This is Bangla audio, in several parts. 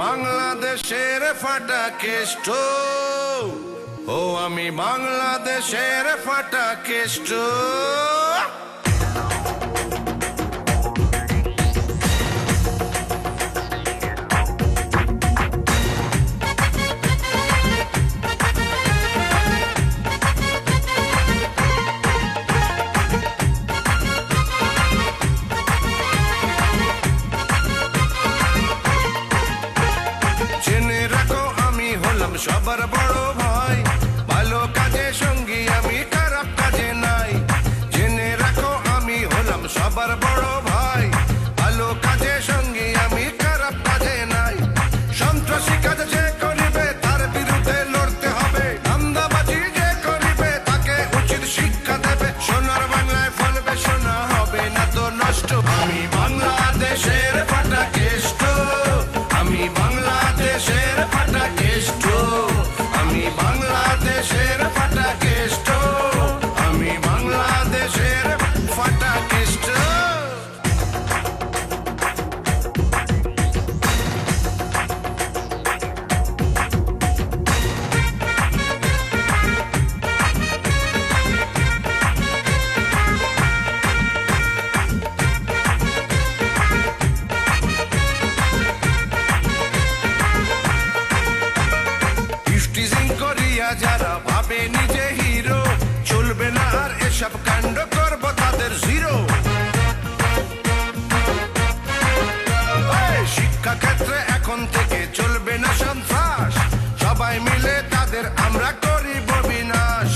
বাংলাদেশের ফাটা কেষ্ট, ও আমি বাংলাদেশের ফাটা কেষ্ট। সবার বড় ভাই, ভালো কাজে সঙ্গী আমি, খারাপ কাজে নাই। জেনে রাখো আমি হলাম সবার বড় ভাই, ভালো কাজে সঙ্গী আমি, খারাপ কাজে নাই। সন্ত্রাসী কাজ যে করিবে তার বিরুদ্ধে লড়তে হবে, ধান্দাবাজি যে করিবে তাকে উচিত শিক্ষা দেবে। সোনার বাংলায় ফলবে সোনা, হবে না তো নষ্ট। আমি বাংলাদেশের ফাটা কেষ্ট, আমি বাংলাদেশের ফাটা কেষ্ট, আমি বাংলাদেশের ফাটা কেষ্ট, আমি বাংলাদেশের ফাটা কেষ্ট। যারা ভাবে নিজে হিরো, চলবে না আর এসব কাণ্ড, করব তাদের জিরো। শিক্ষা ক্ষেত্রে এখন থেকে চলবে না সন্ত্রাস, সবাই মিলে তাদের আমরা করিব বিনাশ।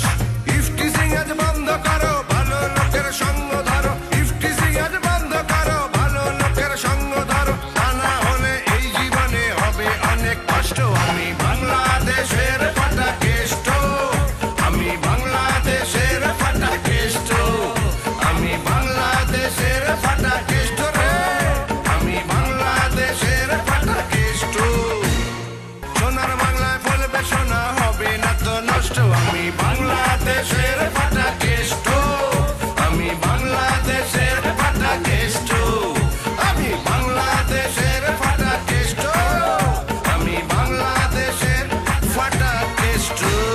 ইফটিজিং আজ বন্ধ করো, ভালো লোকের সঙ্গ ধরো, ইফটিজিং আজ বন্ধ করো, ভালো লোকের সঙ্গ ধরো, তা না হলে এই জীবনে হবে অনেক কষ্ট।